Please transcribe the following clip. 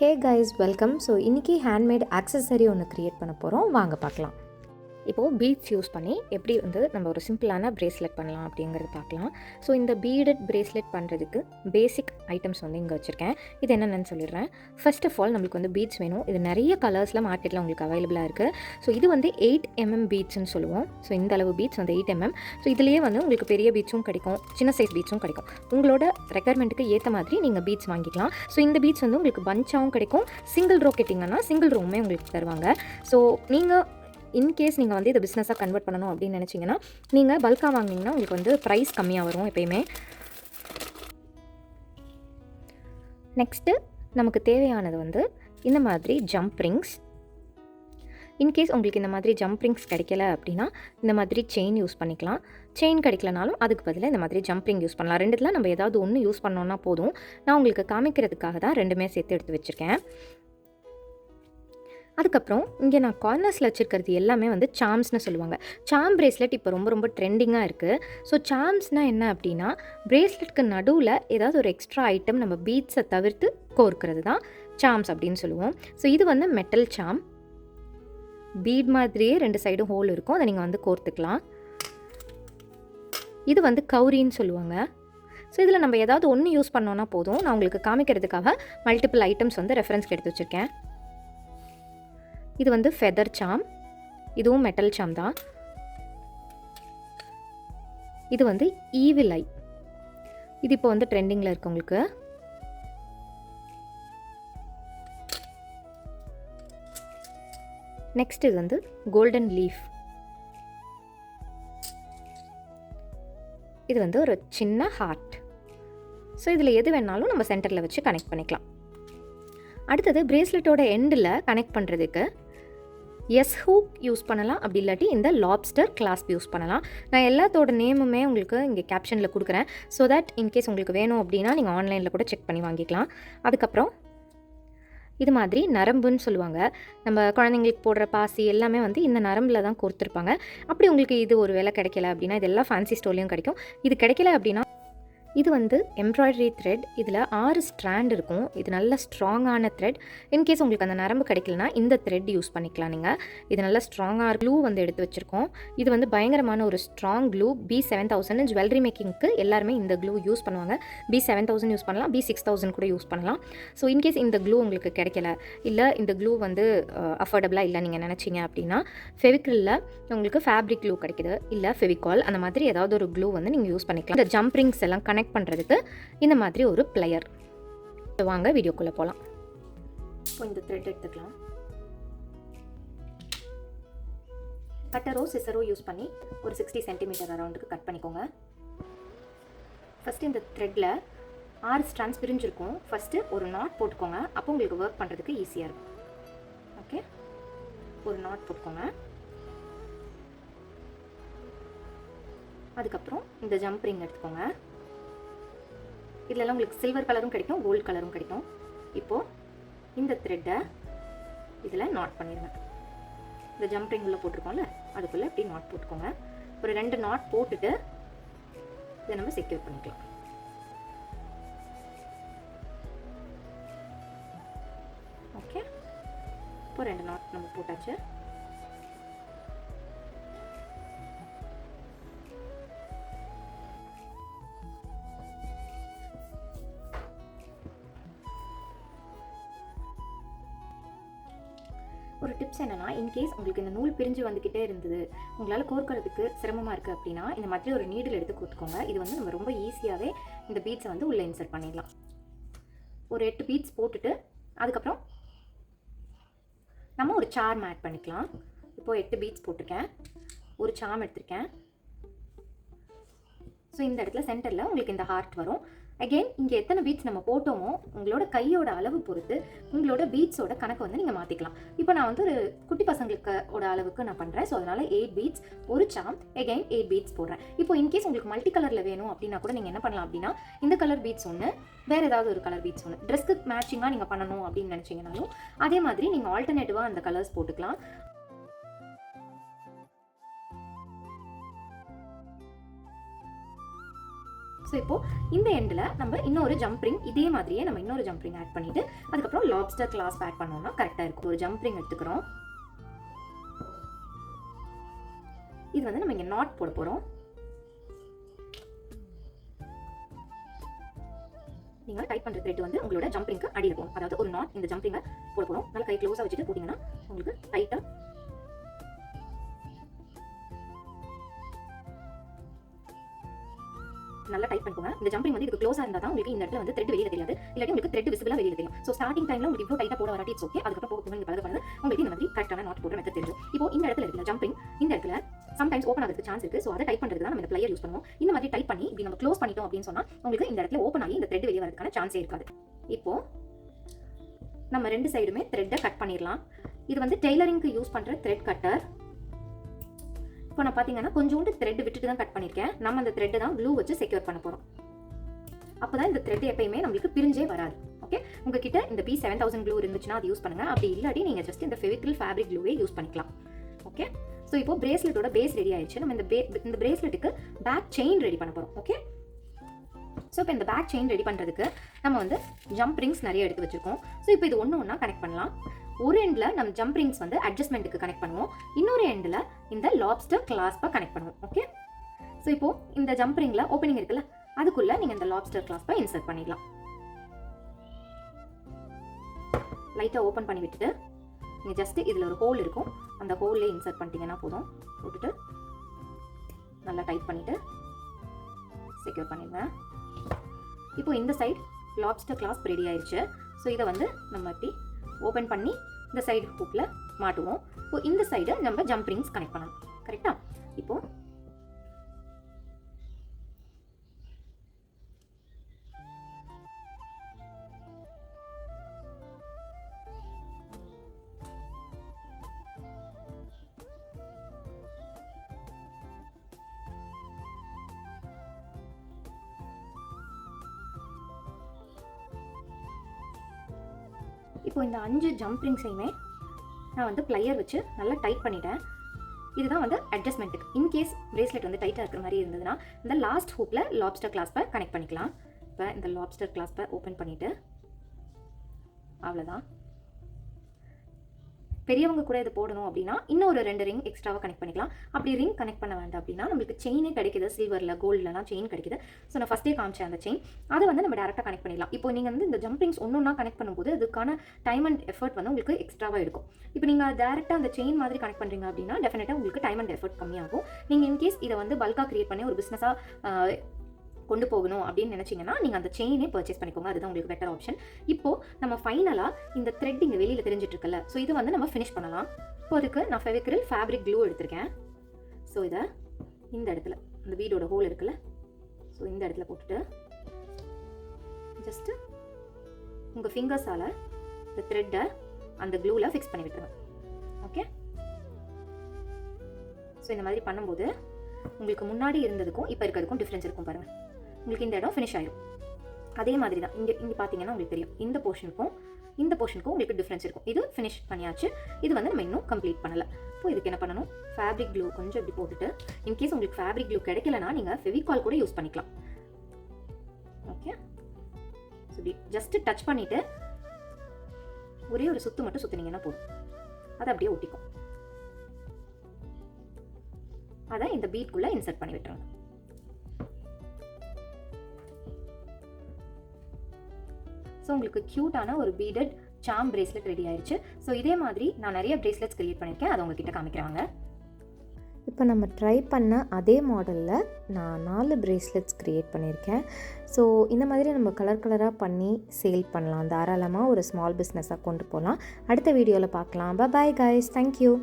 Hey guys welcome. So இன்றைக்கி handmade accessory ஒன்று create பண்ண போகிறோம், வாங்க பார்க்கலாம். இப்போது பீட்ஸ் யூஸ் பண்ணி எப்படி நம்ம ஒரு சிம்பிளான ப்ரேஸ்லெட் பண்ணலாம் அப்படிங்கிறது பார்க்கலாம். ஸோ இந்த பீடட் ப்ரேஸ்லெட் பண்ணுறதுக்கு பேசிக் ஐட்டம்ஸ் இங்கே வச்சுருக்கேன். இது என்னென்னு சொல்லிடுறேன். ஃபர்ஸ்ட் ஆஃப் ஆல் நம்மளுக்கு பீட்ஸ் வேணும். இது நிறைய கலர்ஸில் மார்க்கெட்டில் உங்களுக்கு அவைலபிளாக இருக்குது. ஸோ இது 8mm பீட்ஸ்ன்னு சொல்லுவோம். ஸோ இந்த அளவு பீட்ஸ் 8mm. ஸோ இதுலேயே உங்களுக்கு பெரிய பீட்ஸும் கிடைக்கும், சின்ன சைஸ் பீட்ஸும் கிடைக்கும். உங்களோட ரெக்குயர்மெண்ட்டுக்கு ஏற்ற மாதிரி நீங்கள் பீட்ஸ் வாங்கிக்கலாம். ஸோ இந்த பீட்ஸ் உங்களுக்கு பஞ்சாகவும் கிடைக்கும். சிங்கிள் ரோ கட்டிங்கன்னா சிங்கிள் ரோவுமே உங்களுக்கு தருவாங்க. ஸோ நீங்கள் இன்கேஸ் நீங்கள் இதை பிஸ்னஸாக கன்வெர்ட் பண்ணணும் அப்படின்னு நினச்சிங்கன்னா நீங்கள் பல்காக வாங்கினீங்கன்னா உங்களுக்கு ப்ரைஸ் கம்மியாக வரும் எப்பயுமே. நெக்ஸ்ட்டு நமக்கு தேவையானது இந்த மாதிரி ஜம்ப் ரிங்ஸ். இன்கேஸ் உங்களுக்கு இந்த மாதிரி ஜம்ப் ரிங்ஸ் கிடைக்கல அப்படின்னா இந்த மாதிரி செயின் யூஸ் பண்ணிக்கலாம். செயின் கிடைக்கலனாலும் அதுக்கு பதிலாக இந்த மாதிரி ஜம்ப் ரிங் யூஸ் பண்ணலாம். ரெண்டுத்தில் நம்ம ஏதாவது ஒன்று யூஸ் பண்ணோன்னா போதும். நான் உங்களுக்கு காமிக்கிறதுக்காக தான் ரெண்டுமே சேர்த்து எடுத்து வச்சுருக்கேன். அதுக்கப்புறம் இங்கே நான் கார்னர்ஸில் வச்சுருக்கிறது எல்லாமே சாம்ஸ்னு சொல்லுவாங்க. சாம் ப்ரேஸ்லெட் இப்போ ரொம்ப ட்ரெண்டிங்காக இருக்குது. ஸோ சாம்ஸ்னால் என்ன அப்படின்னா ப்ரேஸ்லெட்க்கு நடுவில் ஏதாவது ஒரு எக்ஸ்ட்ரா ஐட்டம் நம்ம பீட்ஸை தவிர்த்து கோர்க்கிறது தான் சாம்ஸ் அப்படின்னு சொல்லுவோம். ஸோ இது மெட்டல் சாம். பீட் மாதிரியே ரெண்டு சைடும் ஹோல் இருக்கும், அதை நீங்கள் கோர்த்துக்கலாம். இது கௌரின்னு சொல்லுவாங்க. ஸோ இதில் நம்ம ஏதாவது ஒன்று யூஸ் பண்ணோன்னா போதும். நான் உங்களுக்கு காமிக்கிறதுக்காக மல்டிபிள் ஐட்டம்ஸ் ரெஃபரன்ஸ்க்கு எடுத்து வச்சுருக்கேன். இது ஃபெதர் சாம். இதுவும் மெட்டல் சாம் தான். இது ஈவில் ஐ. இது இப்போ ட்ரெண்டிங்கில் இருக்கு உங்களுக்கு. நெக்ஸ்ட் இது கோல்டன் லீஃப். இது ஒரு சின்ன ஹார்ட். ஸோ இதில் எது வேணாலும் நம்ம சென்டரில் வச்சு கனெக்ட் பண்ணிக்கலாம். அடுத்தது பிரேஸ்லெட்டோட எண்டில் கனெக்ட் பண்ணுறதுக்கு எஸ் ஹூக் யூஸ் பண்ணலாம், அப்படி இல்லாட்டி இந்த லாப்ஸ்டர் கிளாஸ்ப் யூஸ் பண்ணலாம். நான் எல்லாத்தோட நேமுமே உங்களுக்கு இங்கே கேப்ஷனில் கொடுக்குறேன். ஸோ தட் இன்கேஸ் உங்களுக்கு வேணும் அப்படின்னா நீங்கள் ஆன்லைனில் கூட செக் பண்ணி வாங்கிக்கலாம். அதுக்கப்புறம் இது மாதிரி நரம்புன்னு சொல்லுவாங்க. நம்ம குழந்தைங்களுக்கு போடுற பாசி எல்லாமே இந்த நரம்பில் தான் கோர்த்துருப்பாங்க. அப்படி உங்களுக்கு இது ஒரு வேலை கிடைக்கல அப்படின்னா இதெல்லாம் ஃபேன்சி ஸ்டோர்லேயும் கிடைக்கும். இது கிடைக்கல அப்படின்னா இது எம்ப்ராய்டரி த்ரெட். இதில் 6 ஸ்ட்ராண்ட் இருக்கும். இது நல்ல ஸ்ட்ராங்கான த்ரெட். இன்கேஸ் உங்களுக்கு அந்த நரம்பு கிடைக்கலனா இந்த த்ரெட் யூஸ் பண்ணிக்கலாம் நீங்கள். இது நல்ல ஸ்ட்ராங்காக க்ளூ எடுத்து வச்சுருக்கோம். இது பயங்கரமான ஒரு ஸ்ட்ராங் க்ளூ. B7000 ஜுவல்லரி மேக்கிங்க்கு எல்லாருமே இந்த க்ளூ யூஸ் பண்ணுவாங்க. B7000 யூஸ் பண்ணலாம், B6000 கூட யூஸ் பண்ணலாம். ஸோ இன்கேஸ் இந்த க்ளூ உங்களுக்கு கிடைக்கல, இல்லை இந்த க்ளூ அஃபோர்டபுளாக இல்லை நீங்கள் நினச்சிங்க அப்படின்னா ஃபெவிக்ரிலில் உங்களுக்கு ஃபேப்ரிக் க்ளூ கிடைக்குது, இல்லை ஃபெவிகால், அந்த மாதிரி ஏதாவது ஒரு க்ளூ நீங்கள் யூஸ் பண்ணிக்கலாம். இந்த ஜம்ப் ரிங்ஸ் எல்லாம் கனெக்ட் பண்ணுறதுக்கு இந்த மாதிரி ஒரு பிளேயர். வாங்க வீடியோக்குள்ளே போகலாம். இப்போ இந்த த்ரெட் எடுத்துக்கலாம். கட்டரோ சிசரோ யூஸ் பண்ணி ஒரு 60 சென்டிமீட்டர் அரௌண்டுக்கு கட் பண்ணிக்கோங்க. ஃபஸ்ட்டு இந்த த்ரெட்டில் 6 ஸ்ட்ராண்ட்ஸ் பிரிஞ்சிருக்கும். ஃபஸ்ட்டு ஒரு நாட் போட்டுக்கோங்க. அப்போ உங்களுக்கு ஒர்க் பண்ணுறதுக்கு ஈஸியாக இருக்கும். ஓகே, ஒரு நாட் போட்டுக்கோங்க. அதுக்கப்புறம் இந்த ஜம்ப் ரிங் எடுத்துக்கோங்க. இதிலெல்லாம் உங்களுக்கு சில்வர் கலரும் கிடைக்கும், கோல்டு கலரும் கிடைக்கும். இப்போது இந்த த்ரெட்டை இதில் நாட் பண்ணிடுங்க. இந்த ஜம்ப் ரிங் உள்ள போட்டிருக்கோம்ல, அதுக்குள்ளே இப்படி நாட் போட்டுக்கோங்க. ஒரு 2 நாட் போட்டுட்டு இதை நம்ம செக்யூர் பண்ணிக்கலாம். ஓகே, இப்போ 2 நாட் நம்ம போட்டாச்சு. ஒரு டிப்ஸ் என்னன்னா, இன்கேஸ் உங்களுக்கு இந்த நூல் பிரிஞ்சு வந்துக்கிட்டே இருந்தது, உங்களால் கோர்க்கிறதுக்கு சிரமமாக இருக்குது அப்படின்னா இந்த மாதிரி ஒரு நீடில் எடுத்து கொடுத்துக்கோங்க. இது நம்ம ரொம்ப ஈஸியாகவே இந்த பீட்ஸை உள்ளே இன்சர்ட் பண்ணிடலாம். ஒரு 8 பீட்ஸ் போட்டுட்டு அதுக்கப்புறம் நம்ம ஒரு சார்ம் ஆட் பண்ணிக்கலாம். இப்போது 8 பீட்ஸ் போட்டிருக்கேன், ஒரு சார்ம் எடுத்திருக்கேன். ஸோ இந்த இடத்துல சென்டரில் உங்களுக்கு இந்த ஹார்ட் வரும். அகெயின் இங்கே எத்தனை பீட்ஸ் நம்ம போட்டோமோ உங்களோட கையோட அளவு பொறுத்து உங்களோட பீட்ஸோட கணக்கு நீங்கள் மாற்றிக்கலாம். இப்போ நான் ஒரு குட்டி பசங்களுக்கோட அளவுக்கு நான் பண்ணுறேன். ஸோ அதனால் 8 பீட்ஸ், ஒரு சாம், அகெயின் 8 பீட்ஸ் போடுறேன். இப்போ இன்கேஸ் உங்களுக்கு மல்டி கலரில் வேணும் அப்படின்னா கூட நீங்கள் என்ன பண்ணலாம் அப்படின்னா இந்த கலர் பீட்ஸ் ஒன்று, வேறு ஏதாவது ஒரு கலர் பீட்ஸ் ஒன்று, ட்ரெஸ்க்கு மேட்சிங்காக நீங்கள் பண்ணணும் அப்படின்னு நினச்சிங்கனாலும் அதே மாதிரி நீங்கள் ஆல்டர்னேட்டிவாக அந்த கலர்ஸ் போட்டுக்கலாம். ஸோ இப்போது இந்த எண்டில் நம்ம இன்னொரு ஜம்ப்ரிங் இதே மாதிரியே நம்ம இன்னொரு ஜம்ப்ரிங் ஆட் பண்ணிவிட்டு அதுக்கப்புறம் லாப்ஸ்டர் கிளாஸ்ப் ஆட் பண்ணோம்னா கரெக்டாக இருக்கும். ஒரு ஜம்ப்ரிங் எடுத்துக்கிறோம். இது வந்து நம்ம இங்கே நாட் போட போகிறோம். நீங்கள் டைப் பண்ணுற த்ரெட் வந்து உங்களோட ஜம்ப்ரிங்க்கு அடியில் போகும். அதாவது ஒரு நாட் இந்த ஜம்ப்ரிங்கை போட போகிறோம். நல்லா கை க்ளோஸாக வச்சுட்டு போட்டிங்கன்னா உங்களுக்கு டைட்டாக நல்லா டைப் பண்ணிக்கோங்க. இந்த ஜம்ப்ரிங் வந்து இதுக்கு க்ளோஸாக இருந்தால் தான் உங்களுக்கு இந்த இடத்துல வந்து த்ரெட் வெளியில் தெரியாது, இல்லாட்டி உங்களுக்கு த்ரெட் விசிபிளாக வெளியில் தெரியும். ஸோ ஸ்டார்டிங் டைமில் உங்களுக்கு இவ்வளோ டைட்டாக போட வராட்டி இட்ஸ் ஓகே. அதுக்கப்புறம் போக நீங்கள் பழக உங்களுக்கு இந்த மாதிரி கரெக்டான நாட் போடுற மெத்தட் தெரியும். இப்போ இந்த இடத்துல இருக்கிற ஜம்ப்ரிங் இந்த இடத்துல சம்டைம்ஸ் ஓப்பன் ஆகிறதுக்கு சான்ஸ் இருக்குது. ஸோ அதை டைப் பண்ணுறதுக்கு தான் நம்ம இந்த பிளையர் யூஸ் பண்ணுவோம். இந்த மாதிரி டைப் பண்ணி இப்படி நம்ம க்ளோஸ் பண்ணிட்டோம் அப்படின்னு சொன்னால் உங்களுக்கு இந்த இடத்துல ஓப்பன் ஆகி இந்த த்ரெட் வெளியே வரதுக்கான சான்ஸே இருக்காது. இப்போ நம்ம ரெண்டு சைடுமே த்ரெட்டை கட் பண்ணிடலாம். இது வந்து டெய்லரிங்க்கு யூஸ் பண்ணுற த்ரெட் கட்டர். இப்போ நான் பார்த்தீங்கன்னா கொஞ்சோண்டு த்ரெட் விட்டுட்டு தான் கட் பண்ணியிருக்கேன். நம்ம அந்த த்ரெட்டை தான் க்ளூ வச்சு செக்யூர் பண்ண போகிறோம். அப்போ தான் இந்த த்ரெட் எப்பயுமே நம்மளுக்கு பிரிஞ்சே வராது. ஓகே, உங்ககிட்ட இந்த P7000 க்ளூ இருந்துச்சுன்னா அது யூஸ் பண்ணுங்கள். அப்படி இல்லாட்டி நீங்கள் ஜஸ்ட் இந்த ஃபெவிக்ரில் ஃபேப்ரிக் க்ளூவே யூஸ் பண்ணிக்கலாம். ஓகே, ஸோ இப்போ பிரேஸ்லெட்டோட பேஸ் ரெடி ஆயிடுச்சு. நம்ம இந்த பிரேஸ்லெட்டுக்கு பேக் செயின் ரெடி பண்ண போகிறோம். ஓகே, ஸோ இப்போ இந்த பேக் செயின் ரெடி பண்ணுறதுக்கு நம்ம வந்து ஜம்ப் ரிங்ஸ் நிறைய எடுத்து வச்சுருக்கோம். ஸோ இப்போ இது ஒன்று ஒன்றா கனெக்ட் பண்ணலாம். ஒரு எண்டில் நம்ம ஜம்ப் ரிங்ஸ் வந்து அட்ஜஸ்ட்மெண்ட்டுக்கு கனெக்ட் பண்ணுவோம். இன்னொரு எண்டில் இந்த லாப்ஸ்டர் கிளாஸ்பை கனெக்ட் பண்ணுவோம். ஓகே, ஸோ இப்போது இந்த ஜம்ப் ரிங்கில் ஓப்பனிங் இருக்குல்ல, அதுக்குள்ளே நீங்கள் இந்த லாப்ஸ்டர் கிளாஸ்பை இன்சர்ட் பண்ணிடலாம். லைட்டாக ஓப்பன் பண்ணி விட்டுட்டு நீங்கள் ஜஸ்ட்டு இதில் ஒரு ஹோல் இருக்கும், அந்த ஹோல்லே இன்சர்ட் பண்ணிட்டீங்கன்னா போதும். போட்டுட்டு நல்லா டைட் பண்ணிவிட்டு செக்யூர் பண்ணிடுவேன். இப்போ இந்த சைடு லாப்ஸ்டர் கிளாஸ்ப் ரெடி ஆயிடுச்சு. ஸோ இதை வந்து நம்ம இப்படி ஓப்பன் பண்ணி இந்த சைடு ஹூக்கில் மாட்டுவோம். இப்போ இந்த சைடு நம்ம ஜம்ப் ரிங்ஸ் கனெக்ட் பண்ணணும். கரெக்டாக? இப்போது இப்போ இந்த 5 ஜம்ப் ரிங்ஸையுமே நான் வந்து பிளையர் வச்சு நல்லா டைட் பண்ணிட்டேன். இதுதான் வந்து அட்ஜஸ்ட்மெண்ட்டுக்கு. இன்கேஸ் பிரேஸ்லெட் வந்து டைட்டாக இருக்கிற மாதிரி இருந்ததுன்னா இந்த லாஸ்ட் ஹூக்கில் லாப்ஸ்டர் கிளாஸ்பை கனெக்ட் பண்ணிக்கலாம். இப்போ இந்த லாப்ஸ்டர் கிளாஸ்பை ஓப்பன் பண்ணிவிட்டு அவ்வளோதான். பெரியவங்க கூட இது போடணும் அப்படின்னா இன்னொரு 2 ரிங் எக்ஸ்ட்ராவாக கனெக்ட் பண்ணிக்கலாம். அப்படி ரிங் கனெக்ட் பண்ண வேண்டாம் அப்படின்னா நம்மளுக்கு செயினே கிடைக்குது, சில்வரில் கோல்ட்லலாம் செயின் கிடைக்குது. ஸோ நான் ஃபஸ்ட்டே காமிச்சேன் அந்த செயின், அதை வந்து நம்ம டேரெக்டாக கனெக்ட் பண்ணிடலாம். இப்போ நீங்கள் வந்து இந்த ஜம்ப் ரிங்ஸ் ஒன்றா கனெக்ட் பண்ணும்போது அதுக்கான டைம் அண்ட் எஃபர்ட் வந்து உங்களுக்கு எக்ஸ்ட்ராவாக எடுக்கும். இப்போ நீங்கள் டேரெக்டாக அந்த செயின் மாதிரி கனெக்ட் பண்ணுறீங்க அப்படின்னா டெஃபினட்டாக உங்களுக்கு டைம் அண்ட் எஃபர்ட் கம்மியாகும். நீங்கள் இன்கேஸ் இதை வந்து பல்காக கிரியேட் பண்ணி ஒரு பிஸ்னஸாக கொண்டு போகணும் அப்படின்னு நினச்சிங்கன்னா நீங்கள் அந்த செயினே பர்ச்சேஸ் பண்ணிக்கோங்க. அதுதான் உங்களுக்கு பெட்டர் ஆப்ஷன். இப்போது நம்ம ஃபைனலாக இந்த த்ரெட் இங்கே வெளியில் தெரிஞ்சிட்டு இருக்குல்ல, ஸோ இது வந்து நம்ம ஃபினிஷ் பண்ணலாம். இப்போ அதுக்கு நான் ஃபெவிக்ரில் ஃபேப்ரிக் க்ளூ எடுத்திருக்கேன். ஸோ இதை இந்த இடத்துல இந்த பீடோட ஹோல் இருக்குல்ல, ஸோ இந்த இடத்துல போட்டுட்டு ஜஸ்ட்டு உங்கள் ஃபிங்கர்ஸால் இந்த த்ரெட்டை அந்த க்ளூவில் ஃபிக்ஸ் பண்ணி விட்டுருங்க. ஓகே, ஸோ இந்த மாதிரி பண்ணும்போது உங்களுக்கு முன்னாடி இருந்ததுக்கும் இப்போ இருக்கிறதுக்கும் டிஃப்ரென்ஸ் இருக்கும் பாருங்கள். உங்களுக்கு இந்த இடம் ஃபினிஷ் ஆயிடும். அதே மாதிரி தான் இங்கே பார்த்தீங்கன்னா உங்களுக்கு தெரியும் இந்த போர்ஷனுக்கும் இந்த போர்ஷனுக்கும் உங்களுக்கு டிஃப்ரென்ஸ் இருக்கும். இது ஃபினிஷ் பண்ணியாச்சு. இது வந்து நம்ம இன்னும் கம்ப்ளீட் பண்ணலை. இப்போ இதுக்கு என்ன பண்ணணும், ஃபேப்ரிக் க்ளூ கொஞ்சம் இப்படி போட்டுட்டு, இன்கேஸ் உங்களுக்கு ஃபேப்ரிக் க்ளூ கிடைக்கலனா நீங்கள் ஃபெவிகால் கூட யூஸ் பண்ணிக்கலாம். ஓகே, ஸோ இப்படி ஜஸ்ட்டு டச் பண்ணிவிட்டு ஒரே ஒரு சுற்று மட்டும் சுற்றினீங்கன்னா போதும், அதை அப்படியே ஒட்டிக்கும். அதை இந்த பீட்குள்ளே இன்சர்ட் பண்ணி விட்டுருங்க. ஸோ உங்களுக்கு க்யூட்டான ஒரு பீடட் சாம் பிரேஸ்லெட் ரெடி ஆயிடுச்சு. ஸோ இதே மாதிரி நான் நிறைய பிரேஸ்லெட்ஸ் கிரியேட் பண்ணியிருக்கேன், அதை உங்ககிட்ட காமிக்கிறாங்க. இப்போ நம்ம ட்ரை பண்ண அதே மாடலில் நான் 4 பிரேஸ்லெட்ஸ் க்ரியேட் பண்ணியிருக்கேன். ஸோ இந்த மாதிரி நம்ம கலர் கலராக பண்ணி சேல் பண்ணலாம். தாராளமாக ஒரு ஸ்மால் பிஸ்னஸாக கொண்டு போகலாம். அடுத்த வீடியோவில் பார்க்கலாம். Bye guys, thank you.